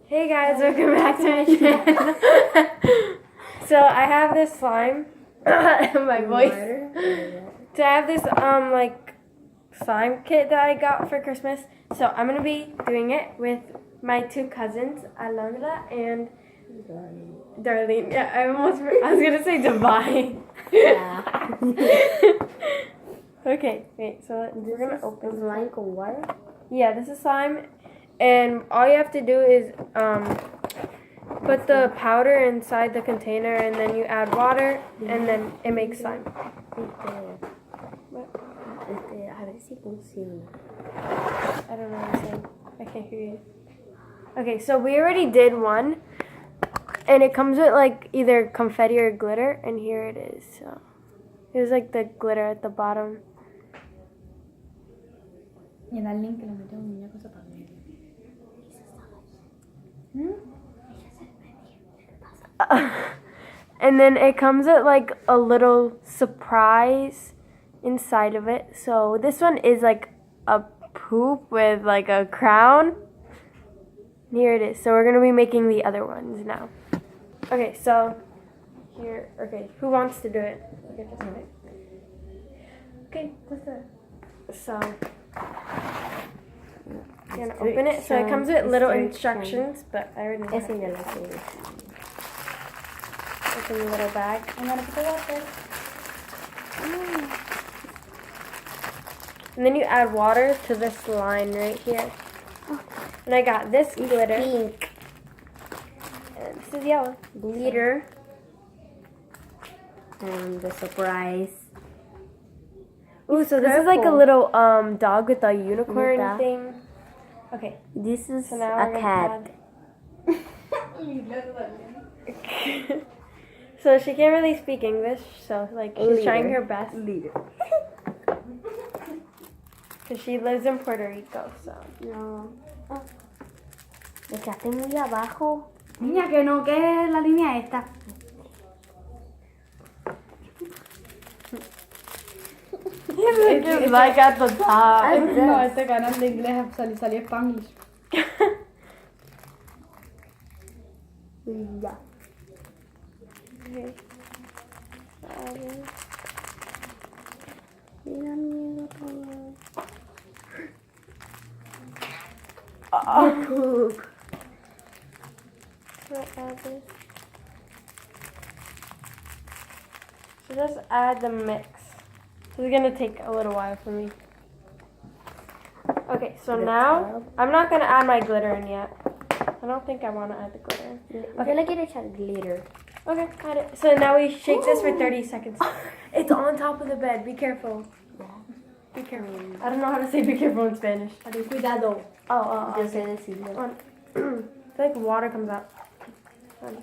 Hey guys, welcome back to my channel. So I have this slime. My voice. So I have this like slime kit that I got for Christmas. So I'm gonna be doing it with my two cousins, Alondra and Darlene. Yeah, I was gonna say Divine. Yeah. Okay, wait. So we're gonna open slime con water. Yeah, this is slime, and all you have to do is put the powder inside the container, and then you add water, and then it makes slime. A ver si funciona. I don't know what I'm saying. I can't hear you. Okay, so we already did one, and it comes with like either confetti or glitter, and here it is. So here's like the glitter at the bottom. Y el link que le metió un muñeco se también. And then it comes with like a little surprise inside of it. So this one is like a poop with like a crown. Here it is. So we're gonna be making the other ones now. Okay, so here. Okay, who wants to do it? Okay, that's it. So you're gonna open it. So it comes with little instructions, but I already know. Ese ya lo sé. It's in a little bag. I'm gonna put the water. And then you add water to this line right here. And I got this glitter. Pink. And this is yellow. Glitter. And the surprise. Ooh, so this is like a purple. little dog with a unicorn Nita. thing. Okay. This is So now a we're cat. So she can't really speak English, so like she's trying her best. Glitter. Because she lives in Puerto Rico, so. No. Oh. Lo echaste muy abajo. Niña, que no, que es la línea esta. It's like at the top. No, este canal de inglés salió Spanglish. Ya. Okay. Mira miedo todo. Oh. So add this. So just add the mix. This is gonna take a little while for me. Okay, so now I'm not gonna add my glitter in yet. I don't think I want to add the glitter. Yo le quiero echar glitter. Okay, add it. So now we shake this for 30 seconds. It's on top of the bed. Be careful. Be careful. I don't know how to say be careful in Spanish. Cuidado. Oh. Yo sé decirlo. One. I feel like water comes out. 1,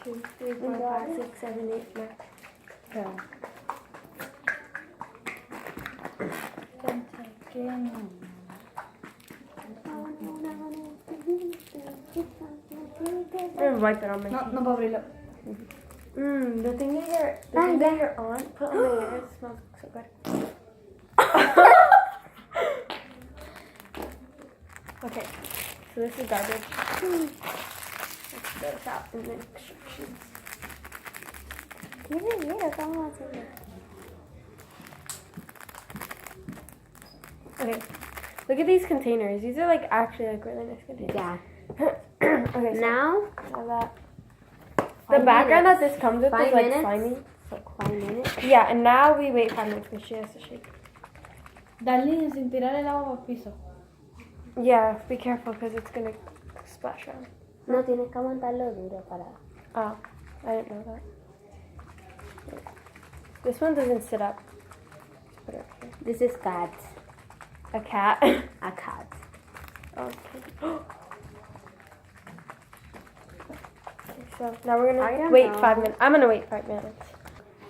2, 3, 4, 5, 6, 7, 8, 9. Yeah. I'm gonna wipe it on my No, teeth. no puedo abrirlo. The thing that you're on, put on my ear. It smells so good. Okay, so this is garbage. Let's throw this out in the instructions. Tiene miedo, ¿cómo va a hacerlo? Okay, look at these containers. These are like actually like really nice containers. Yeah. Okay, so Now, now that the background that this comes with is 5 like minutes? slimy. 5 minutes. Yeah, and now we wait 5 minutes because she has to shake. Darlene, sin tirar el agua por el piso. Yeah, be careful because it's gonna splash around. No, tienes que aguantarlo duro para... Oh, I didn't know that. This one doesn't sit up. Put it up here. This is cat. A cat. A cat. Okay. So now we're I gonna don't wait know. 5 minutes. I'm gonna wait 5 minutes.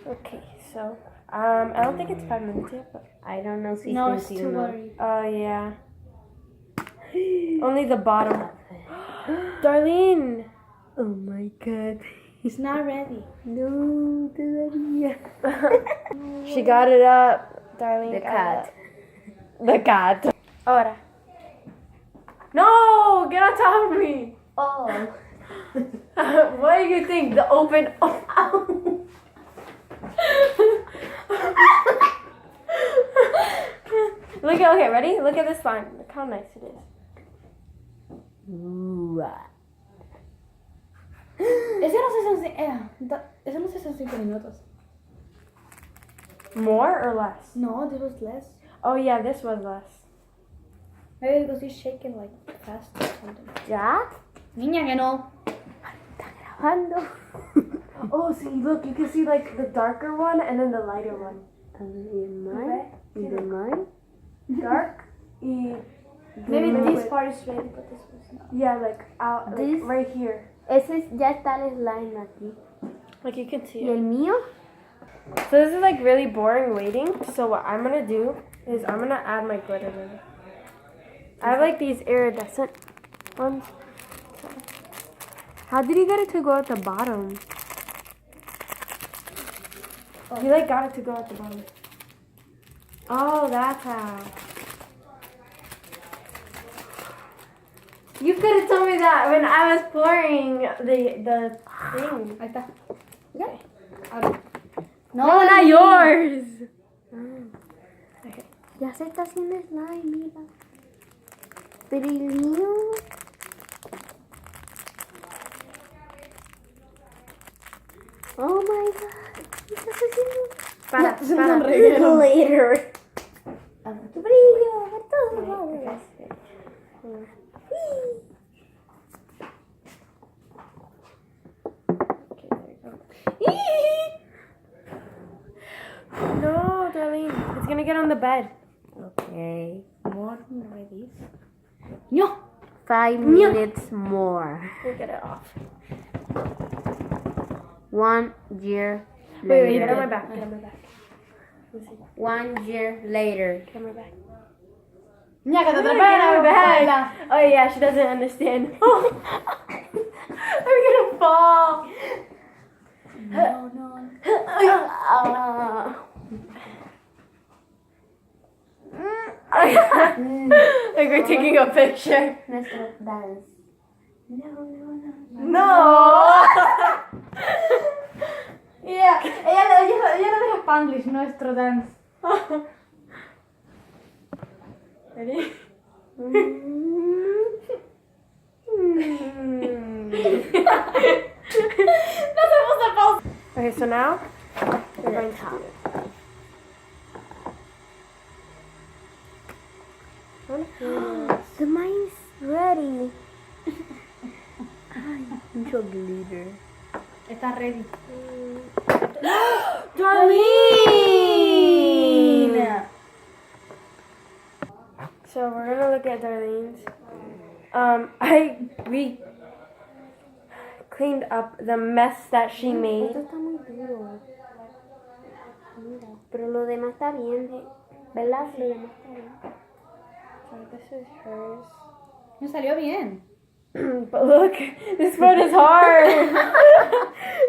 Okay, so I don't think it's 5 minutes yet, but I don't know si No, it's too funciona. blurry. oh yeah. Only the bottom. Darlene. Oh my god. It's not ready. No, todavía. She got it up. Darlene. The got cat. it up. The cat. Ahora. No, get on top of me. Oh. What do you think? The open. Look at, okay, ready? Look at this slime. Look how nice it is. Ese no se son, eso no se son 5 minutos. More or less? No, this was less. Oh yeah, this was less. Maybe because he's shaking like fast or something. ¿Ya? Niña, que no. ¿Cuándo? Oh, see, look, you can see like the darker one and then the lighter one. Dark. Y Maybe blue this with- part is ready, but this was not. Yeah, like out, like This- right here. Ya está el slime aquí. Like you can see ¿Y it. el mío? So this is like really boring waiting. So what I'm gonna do is I'm gonna add my glitter in. I have like these iridescent ones. How did you get it to go at the bottom? You like got it to go at the bottom. Oh, that's how. You could have told me that when I was pouring the thing. Ahí está. Okay. No, No, not yours. Ya se está haciendo slime, mira. Pero el mío. Oh my god. ¿Qué estás haciendo? Para, Es un para. reguero. Glitter. Tu brillo, por todos lados. No, Darlene. It's gonna get on the bed. Okay. More ready. No. 5 minutes more. We'll get it off. 1 year Wait, get on my later. back. Get on my back. Let me see. 1 year later. Get on my back. Niña, que te Get atrapen on my la back. Oh yeah, she doesn't understand. I'm gonna fall. No, no. Like we're taking a picture. Nuestro dance. No. Yeah, ella no deja Spanglish, nuestro dance. Ready? No se puso pausa. Okay, so now we're going to do it. The mine's ready. Ay, mucho glitter. Está ready. Darlene! So we're gonna look at Darlene's. We cleaned up the mess that she made. Esto está muy duro. Mira, pero lo demás está bien, ¿verdad? Lo demás está bien. So this is hers. Me salió bien. But look, this part is hard.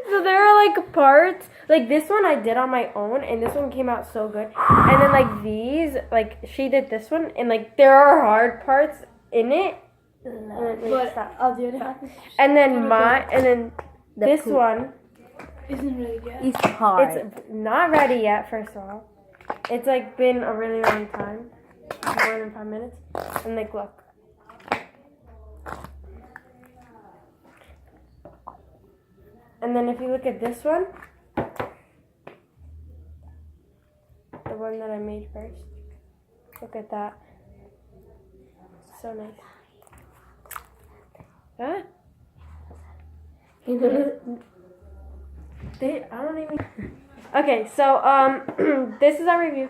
So there are like parts, like this one I did on my own, and this one came out so good. And then like these, like she did this one, and like there are hard parts in it. And then, wait, But stop. on the other hand, And then The this poop. one, isn't ready yet. It's hard. it's not ready yet. First of all, it's like been a really long time, more than 5 minutes. And like look. And then if you look at this one, the one that I made first, look at that. So nice. Huh? I don't even. Okay, so this is our review.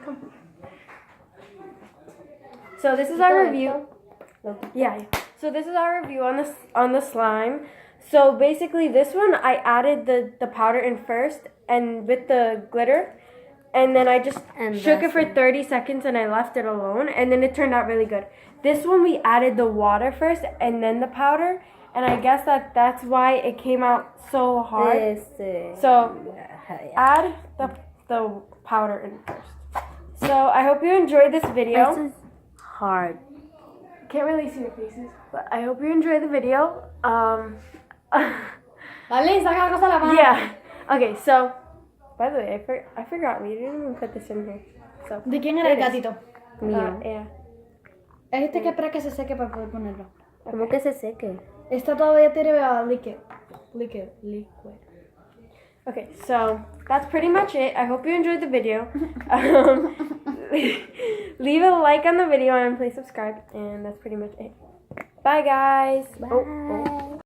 So this is our review. Yeah. So this is our review on the slime. So basically, this one I added the powder in first, and with the glitter, and then I just And shook it that's for 30 seconds, and I left it alone, and then it turned out really good. This one we added the water first, and then the powder, and I guess that's why it came out so hard. So add the powder in first. So I hope you enjoyed this video. This is hard. Can't really see your faces, but I hope you enjoyed the video. I Vale, saca la cosa de la mano. Yeah. Okay, so, by the way, I forgot. We didn't even put this in here. So, ¿De quién era el It is. gatito? Mío. yeah. Es este que espera que se seque para poder ponerlo. ¿Cómo que se seque? Esta todavía tiene liquid. Okay, so that's pretty much it. I hope you enjoyed the video. Leave a like on the video and please subscribe. And that's pretty much it. Bye, guys. Bye. Oh.